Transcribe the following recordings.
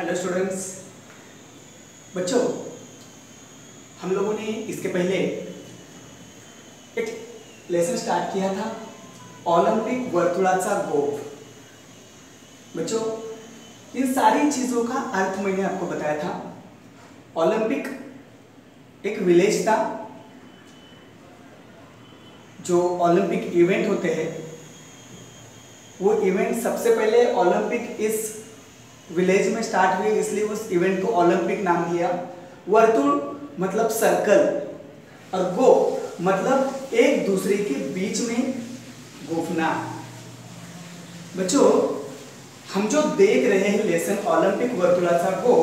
Hello students. बच्चों, हम लोगों ने इसके पहले एक लेसन स्टार्ट किया था ओलंपिक वर्तुळाचा गोफ। बच्चों, इन सारी चीज़ों का अर्थ मैंने आपको बताया था। ओलंपिक एक विलेज था। जो ओलंपिक इवेंट होते हैं वो इवेंट सबसे पहले ओलंपिक इस विलेज में स्टार्ट हुए, इसलिए उस इवेंट को ओलंपिक नाम दिया। वर्तुल मतलब सर्कल और गो मतलब एक दूसरे के बीच में घूमना। बच्चों, हम जो देख रहे हैं लेसन ओलंपिक वर्तुळाचा गो,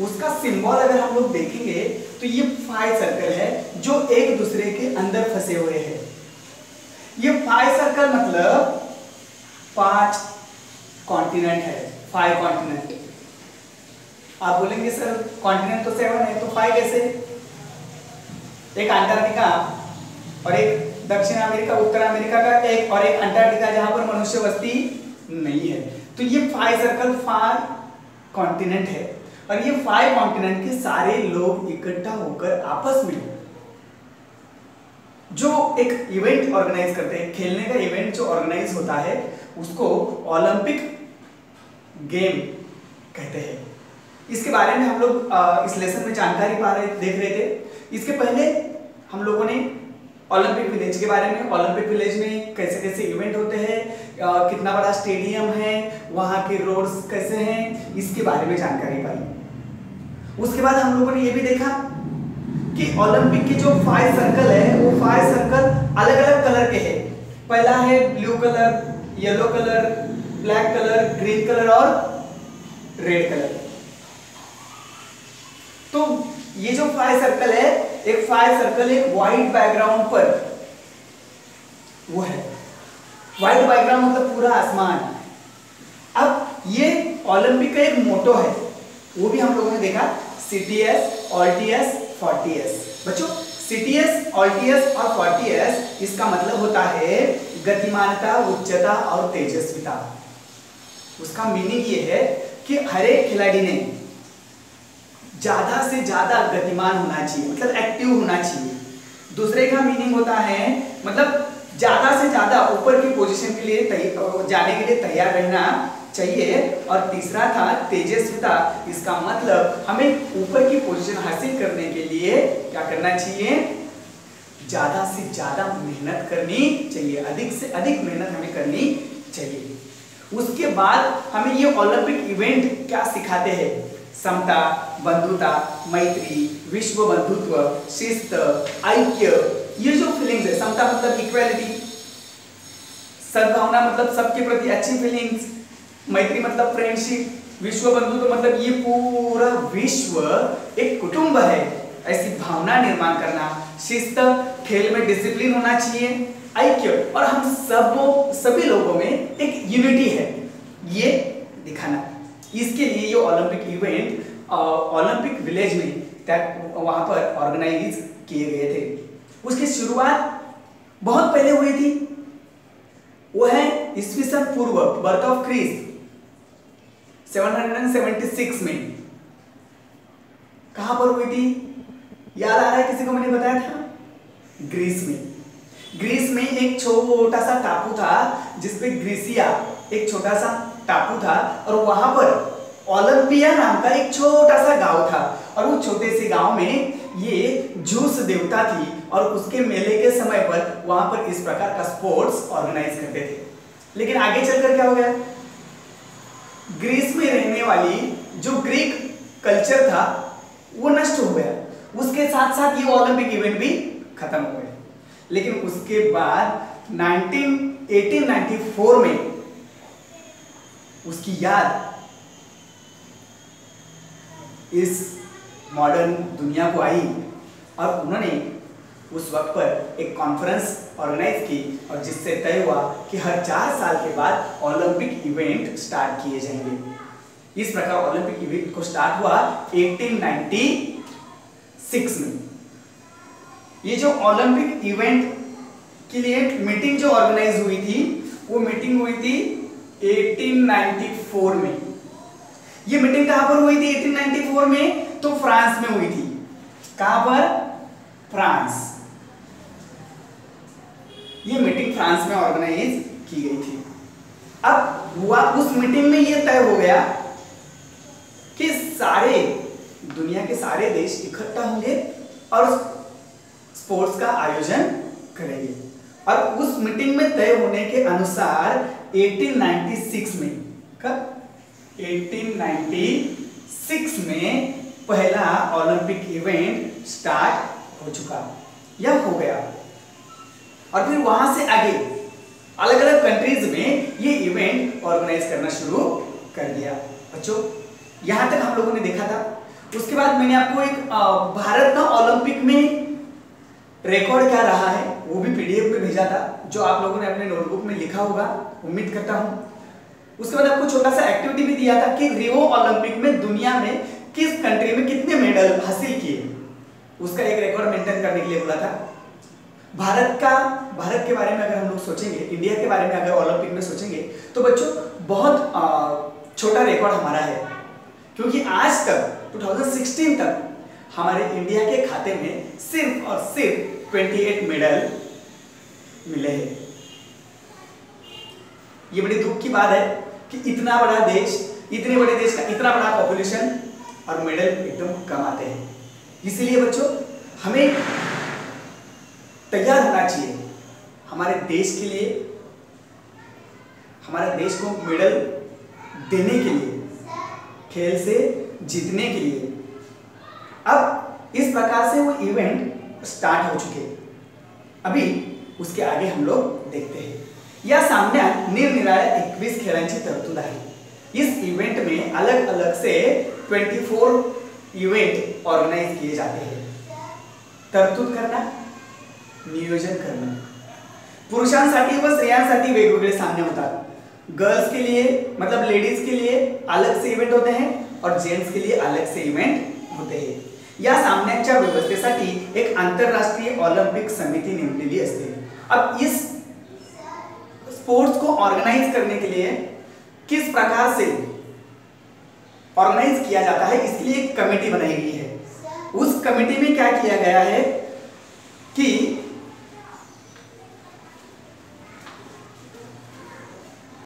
उसका सिंबल अगर हम लोग देखेंगे तो ये 5 सर्कल है जो एक दूसरे के अंदर फंसे हुए हैं। ये 5 सर्कल मतलब 5 कॉन्टिनेंट है। 5 कॉन्टिनेंट। आप बोलेंगे सर कॉन्टिनेंट तो 7 है तो 5 कैसे? एक अंटार्कटिका और एक दक्षिण अमेरिका, उत्तर अमेरिका का एक, और एक अंटार्कटिका जहां पर मनुष्य बस्ती नहीं है। तो ये 5 सर्कल 5 कॉन्टिनेंट है और ये 5 कॉन्टिनेंट के सारे लोग इकट्ठा होकर आपस में जो एक इवेंट ऑर्गेनाइज करते हैं, खेलने का इवेंट जो ऑर्गेनाइज होता है उसको ओलंपिक गेम कहते हैं। इसके बारे में हम लोग इस लेसन में जानकारी देख रहे थे। इसके पहले हम लोगों ने ओलंपिक विलेज के बारे में, ओलंपिक विलेज में कैसे कैसे इवेंट होते हैं, कितना बड़ा स्टेडियम है, वहाँ के रोड्स कैसे हैं, इसके बारे में जानकारी पाई। उसके बाद हम लोगों ने ये भी देखा कि ओलंपिक के जो 5 सर्कल है वो 5 सर्कल अलग अलग कलर के हैं। पहला है blue colour, yellow colour, black colour, green colour और रेड कलर। तो ये जो 5 सर्कल है, एक 5 सर्कल एक व्हाइट बैकग्राउंड पर वो है। व्हाइट बैकग्राउंड मतलब पूरा आसमान। अब ये ओलंपिक का एक मोटो है, वो भी हम लोगों ने देखा, CTS, OLTS, 40S। बच्चों, CTS, OLTS और 40S इसका मतलब होता है गतिमानता, उच्चता और तेजस्विता। उसका मीनिंग ये है कि हर एक खिलाड़ी ने ज्यादा से ज्यादा गतिमान होना चाहिए, मतलब एक्टिव होना चाहिए। दूसरे का मीनिंग होता है मतलब ज्यादा से ज्यादा ऊपर की पोजीशन के लिए जाने के लिए तैयार रहना चाहिए। और तीसरा था तेजस्विता। इसका मतलब हमें ऊपर की पोजीशन हासिल करने के लिए क्या करना चाहिए? ज्यादा से ज्यादा मेहनत करनी चाहिए, अधिक से अधिक मेहनत हमें करनी चाहिए। उसके बाद हमें ये ओलंपिक इवेंट क्या सिखाते हैं? समता, बंधुता, मैत्री, विश्व बंधुत्व, शिस्त, ऐक्य, ये जो फीलिंग्स है। समता मतलब इक्वालिटी, सद्भावना मतलब सबके प्रति अच्छी फीलिंग्स, मैत्री मतलब फ्रेंडशिप, विश्व बंधुत्व मतलब ये पूरा विश्व एक कुटुंब है, ऐसी भावना निर्माण करना। शिस्त, खेल में डिसिप्लिन होना चाहिए। ऐक्य, और हम सभी लोगों में एक यूनिटी है, ये दिखाना। इसके लिए ये ओलंपिक इवेंट ओलंपिक विलेज में वहां पर ऑर्गेनाइज किए गए थे। उसकी शुरुआत बहुत पहले हुई थी, वो है ईस्वी पूर्व, बर्थ ऑफ क्रिस्ट 776 में। कहां पर हुई थी? याद आ रहा है किसी को? मैंने बताया था ग्रीस में। ग्रीस में एक छोटा सा टापू था जिसपे ग्रीसिया एक छोटा सा टापू था, और वहां पर ओलंपिया नाम का एक छोटा सा गांव था। और वो छोटे से गांव में ये जूस देवता थी, और उसके मेले के समय पर वहां पर इस प्रकार का स्पोर्ट्स ऑर्गेनाइज करते थे। लेकिन आगे चलकर क्या हो गया? ग्रीस में रहने वाली जो ग्रीक कल्चर था वो नष्ट हो गया। उसके साथ साथ ये ओलंपिक इवेंट भी खत्म हो गए। लेकिन उसके बाद 1894 में उसकी याद इस मॉडर्न दुनिया को आई, और उन्होंने उस वक्त पर एक कॉन्फ्रेंस ऑर्गेनाइज की, और जिससे तय हुआ कि हर 4 साल के बाद ओलंपिक इवेंट स्टार्ट किए जाएंगे। इस प्रकार ओलंपिक इवेंट को स्टार्ट हुआ 1896 में। ये जो ओलंपिक इवेंट के लिए मीटिंग जो ऑर्गेनाइज हुई थी, वो मीटिंग हुई थी 1894 में। ये मीटिंग कहां पर हुई थी 1894 में? तो फ्रांस में हुई थी। कहां पर? फ्रांस। ये मीटिंग फ्रांस में ऑर्गेनाइज की गई थी। अब हुआ उस मीटिंग में ये तय हो गया कि सारे दुनिया के सारे देश इकट्ठा होंगे और स्पोर्ट्स का आयोजन करेंगे। और उस मीटिंग में तय होने के अनुसार 1896 में, कब? 1896 में पहला ओलंपिक इवेंट स्टार्ट हो चुका या हो गया। और फिर वहां से आगे अलग अलग कंट्रीज में ये इवेंट ऑर्गेनाइज करना शुरू कर दिया। बच्चों यहां तक हम लोगों ने देखा था। उसके बाद मैंने आपको एक भारत का ओलंपिक में रिकॉर्ड क्या रहा है वो भी पीडीएफ में भेजा था, जो आप लोगों ने अपने नोटबुक में लिखा होगा, उम्मीद करता हूं। उसके बाद आपको छोटा सा एक्टिविटी भी दिया था कि रियो ओलंपिक में दुनिया में किस कंट्री में कितने मेडल हासिल किए, उसका एक रिकॉर्ड मेंटेन करने के लिए बोला था। भारत के बारे में अगर हम लोग सोचेंगे, इंडिया के बारे में अगर ओलंपिक में सोचेंगे, तो बच्चों बहुत छोटा रिकॉर्ड हमारा है, क्योंकि आज तक 2016 तक हमारे इंडिया के खाते में सिर्फ और सिर्फ 28 मेडल मिले हैं। ये बड़ी दुख की बात है कि इतना बड़ा देश, इतने बड़े देश का इतना बड़ा पॉपुलेशन और मेडल एकदम कम आते हैं। इसलिए बच्चों हमें तैयार होना चाहिए हमारे देश के लिए, हमारे देश को मेडल देने के लिए, खेल से जीतने के लिए। अब इस प्रकार से वो इवेंट स्टार्ट हो चुके। अभी उसके आगे हम लोग देखते हैं। या सामने निरनिराळ्या 21 खेळांची तरतूद आहे। इस इवेंट में अलग अलग से 24 इवेंट ऑर्गेनाइज किए जाते हैं। तरतूद करना, नियोजन करना। पुरुषांसाठी व स्त्रियांसाठी वेगवेगळे सामने होतात। गर्ल्स के लिए मतलब लेडीज के लिए अलग से इवेंट होते हैं और जेंट्स के लिए अलग से इवेंट होते हैं। या सामन्यांच्या व्यवस्थेसाठी एक आंतरराष्ट्रीय ऑलिंपिक समिती नेमलेली असते। अब इस स्पोर्ट्स को ऑर्गेनाइज करने के लिए किस प्रकार से ऑर्गेनाइज किया जाता है, इसके लिए एक कमेटी बनाई गई है। उस कमेटी में क्या किया गया है